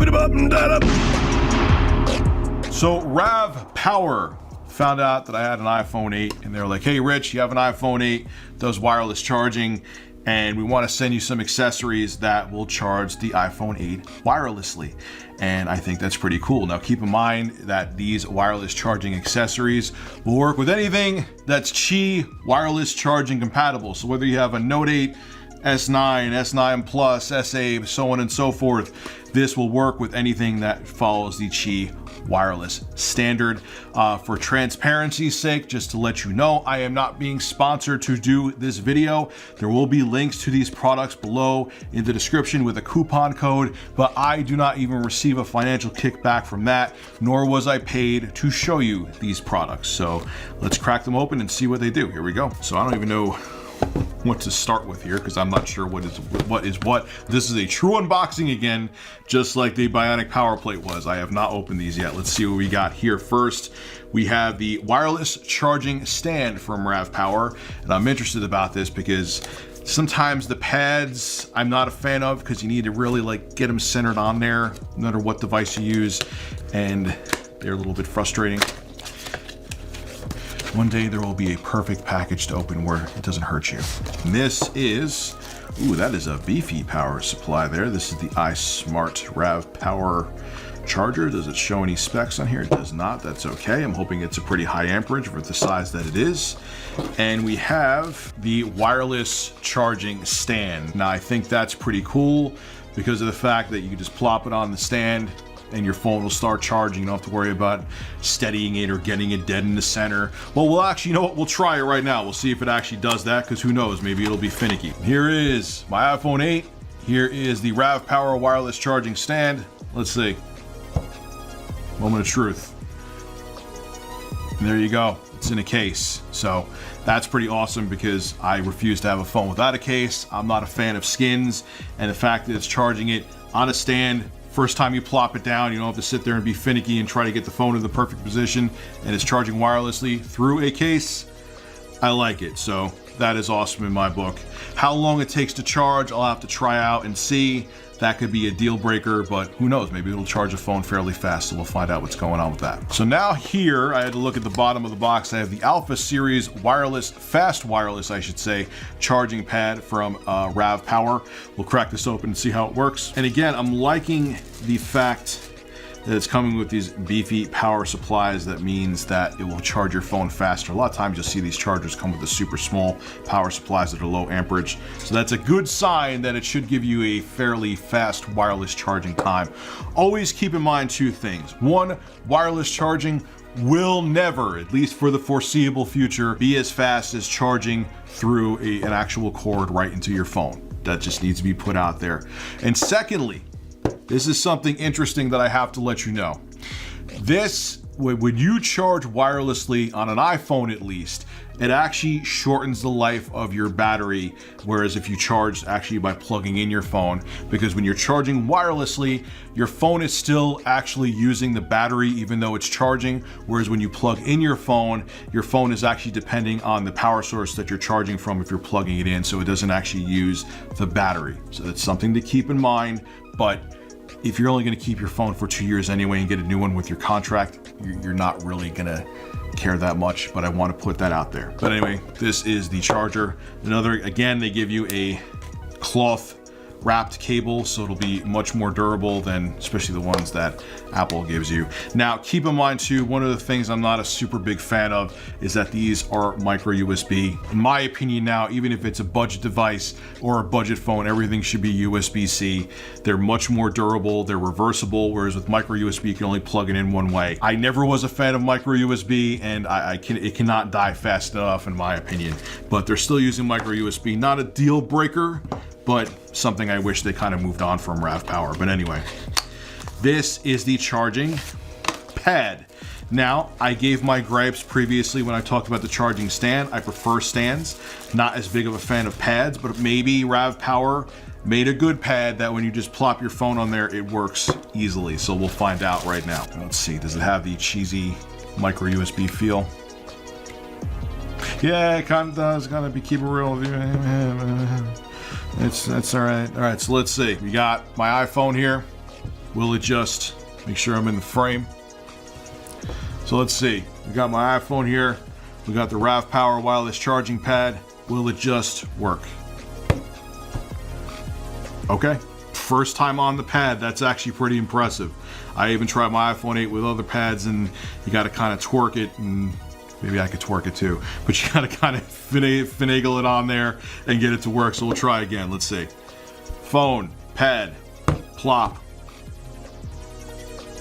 it up and that up. So Rav Power found out that I had an iPhone 8 and they're like, hey Rich, you have an iPhone 8, does wireless charging, and we want to send you some accessories that will charge the iPhone 8 wirelessly. And I think that's pretty cool. Now keep in mind that these wireless charging accessories will work with anything that's Qi wireless charging compatible. So whether you have a Note 8, S9, S9 Plus, S8, so on and so forth, this will work with anything that follows the Qi wireless standard. For transparency's sake, just to let you know, I am not being sponsored to do this video. There will be links to these products below in the description with a coupon code, but I do not even receive a financial kickback from that, nor was I paid to show you these products. So let's crack them open and see what they do. Here we go. So I don't even know what to start with here because I'm not sure what is what. This is a true unboxing again, just like the Bionic Power Plate was. I have not opened these yet. Let's see what we got here. First, we have the wireless charging stand from Rav Power, and I'm interested about this because sometimes the pads I'm not a fan of because you need to really like get them centered on there, no matter what device you use, and they're a little bit frustrating. One day there will be a perfect package to open where it doesn't hurt you. And this is, ooh, that is a beefy power supply there. This is the iSmart Rav Power charger. Does it show any specs on here? It does not. That's okay. I'm hoping it's a pretty high amperage for the size that it is. And we have the wireless charging stand. Now I think that's pretty cool because of the fact that you can just plop it on the stand and your phone will start charging. You don't have to worry about steadying it or getting it dead in the center. Well, we'll actually, you know what? We'll try it right now. We'll see if it actually does that, because who knows? Maybe it'll be finicky. Here is my iPhone 8. Here is the Rav Power wireless charging stand. Let's see. Moment of truth. And there you go. It's in a case. So that's pretty awesome because I refuse to have a phone without a case. I'm not a fan of skins, and the fact that it's charging it on a stand, first time you plop it down, you don't have to sit there and be finicky and try to get the phone in the perfect position, and it's charging wirelessly through a case. I like it, so that is awesome in my book. How long it takes to charge, I'll have to try out and see. That could be a deal breaker, but who knows? Maybe it'll charge a phone fairly fast, so we'll find out what's going on with that. So now here, I had to look at the bottom of the box. I have the Alpha Series wireless, fast wireless, I should say, charging pad from Rav Power. We'll crack this open and see how it works. And again, I'm liking the fact that it's coming with these beefy power supplies. That means that it will charge your phone faster. A lot of times you'll see these chargers come with the super small power supplies that are low amperage. So that's a good sign that it should give you a fairly fast wireless charging time. Always keep in mind two things. One, wireless charging will never, at least for the foreseeable future, be as fast as charging through an actual cord right into your phone. That just needs to be put out there. And secondly, this is something interesting that I have to let you know. This, when you charge wirelessly on an iPhone at least, it actually shortens the life of your battery, whereas if you charge actually by plugging in your phone, because when you're charging wirelessly, your phone is still actually using the battery even though it's charging, whereas when you plug in your phone is actually depending on the power source that you're charging from if you're plugging it in, so it doesn't actually use the battery. So that's something to keep in mind, but if you're only going to keep your phone for 2 years anyway and get a new one with your contract, you're not really going to care that much, but I want to put that out there. But anyway, this is the charger. Again, they give you a cloth wrapped cable, so it'll be much more durable than especially the ones that Apple gives you. Now, keep in mind too, one of the things I'm not a super big fan of is that these are micro USB. In my opinion now, even if it's a budget device or a budget phone, everything should be USB-C. They're much more durable, they're reversible, whereas with micro USB, you can only plug it in one way. I never was a fan of micro USB, and it cannot die fast enough in my opinion, but they're still using micro USB. Not a deal breaker, but something I wish they kind of moved on from Rav Power. But anyway, this is the charging pad. Now, I gave my gripes previously when I talked about the charging stand. I prefer stands, not as big of a fan of pads, but maybe Rav Power made a good pad that when you just plop your phone on there, it works easily. So we'll find out right now. Let's see, does it have the cheesy micro USB feel? Yeah, it kind of does. Gotta be keep it real with you. That's all right. All right, so let's see. We got my iPhone here. Will it just make sure I'm in the frame? So let's see. We got my iPhone here. We got the RAV Power wireless charging pad. Will it just work? Okay. First time on the pad. That's actually pretty impressive. I even tried my iPhone 8 with other pads, and you got to kind of twerk it, and maybe I could twerk it too, but you got to kind of finagle it on there and get it to work. So we'll try again. Let's see. Phone, pad, plop.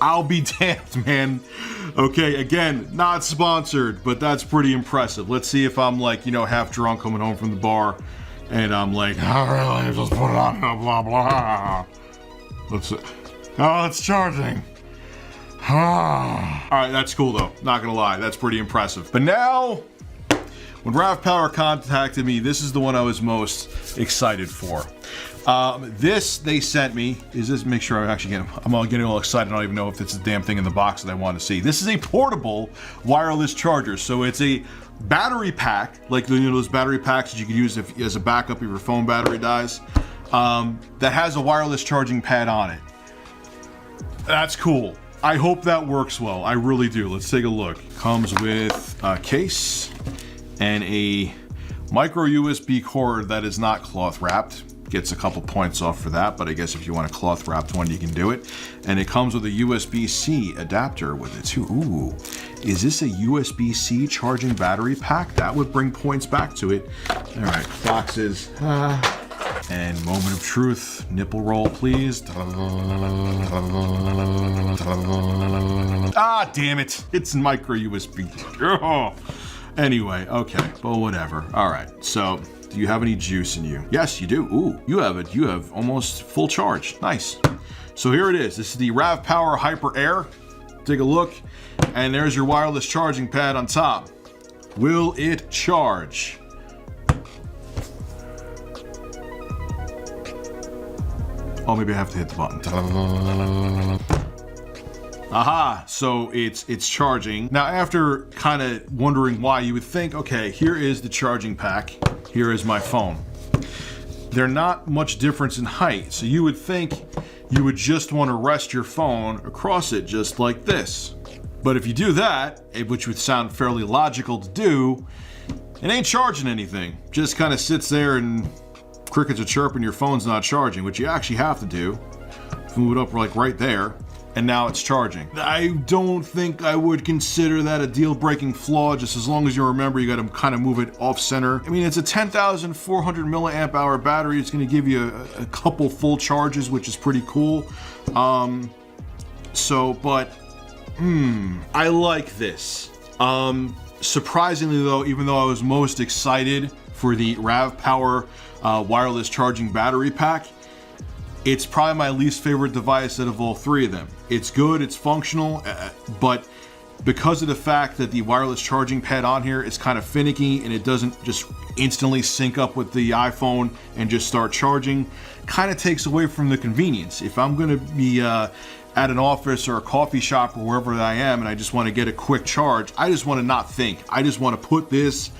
I'll be damned, man. Okay, again, not sponsored, but that's pretty impressive. Let's see if I'm like, half drunk coming home from the bar, and I'm like, oh, really? Just put it on, blah, blah, blah. Let's see. Oh, it's charging. All right, that's cool though. Not gonna lie, that's pretty impressive. But now, when RAV Power contacted me, this is the one I was most excited for. This they sent me. Is this? Make sure I actually get. I'm all getting all excited. I don't even know if it's the damn thing in the box that I want to see. This is a portable wireless charger. So it's a battery pack, like those battery packs that you can use as a backup if your phone battery dies. That has a wireless charging pad on it. That's cool. I hope that works well. I really do. Let's take a look. Comes with a case and a micro USB cord that is not cloth wrapped. Gets a couple points off for that, but I guess if you want a cloth wrapped one, you can do it. And it comes with a USB-C adapter with it too. Ooh, is this a USB-C charging battery pack? That would bring points back to it. All right, boxes. And moment of truth, nipple roll, please. Ah, damn it. It's micro USB. Oh. Anyway, okay, but whatever. All right, so do you have any juice in you? Yes, you do. Ooh, you have it. You have almost full charge. Nice. So here it is. This is the RAV Power Hyper Air. Take a look, and there's your wireless charging pad on top. Will it charge? Oh, maybe I have to hit the button. Aha, so it's charging. Now, after kind of wondering why, you would think, okay, here is the charging pack. Here is my phone. They're not much difference in height, so you would think you would just want to rest your phone across it just like this. But if you do that, which would sound fairly logical to do, it ain't charging anything. Just kind of sits there and crickets are chirping, your phone's not charging, which you actually have to do. Move it up like right there, and now it's charging. I don't think I would consider that a deal-breaking flaw, just as long as you remember you gotta kind of move it off-center. I mean, it's a 10,400 milliamp hour battery. It's gonna give you a couple full charges, which is pretty cool. I like this. Surprisingly though, even though I was most excited for the RAV Power wireless charging battery pack, it's probably my least favorite device out of all three of them. It's good, it's functional, but because of the fact that the wireless charging pad on here is kind of finicky and it doesn't just instantly sync up with the iPhone and just start charging, kind of takes away from the convenience. If I'm gonna be at an office or a coffee shop or wherever I am and I just want to get a quick charge, I just want to not think. I just want to put this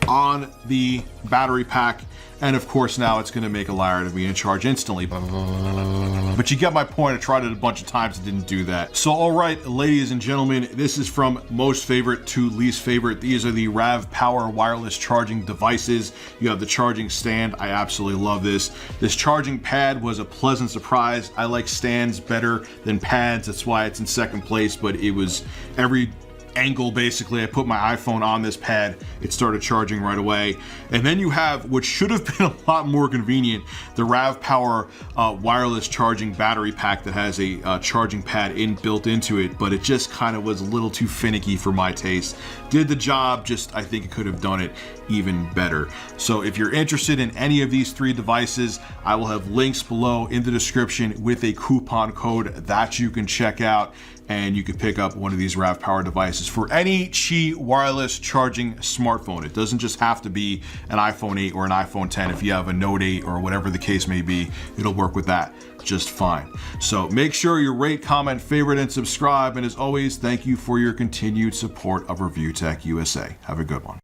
on the battery pack, and of course now it's going to make a liar to me and charge instantly. But you get my point. I tried it a bunch of times and didn't do that. So alright, ladies and gentlemen, this is from most favorite to least favorite. These are the RAV Power wireless charging devices. You have the charging stand. I absolutely love this. This charging pad was a pleasant surprise. I like stands better than pads. That's why it's in second place, but it was every angle basically. I put my iPhone on this pad, it started charging right away. And then you have, which should have been a lot more convenient, the RAV Power wireless charging battery pack that has a charging pad built into it, but it just kind of was a little too finicky for my taste. Did the job, just I think it could have done it even better. So if you're interested in any of these three devices, I will have links below in the description with a coupon code that you can check out, and you can pick up one of these RAV Power devices for any Qi wireless charging smartphone. It doesn't just have to be an iPhone 8 or an iPhone 10. If you have a Note 8 or whatever the case may be, it'll work with that just fine. So make sure you rate, comment, favorite, and subscribe. And as always, thank you for your continued support of Review Tech USA. Have a good one.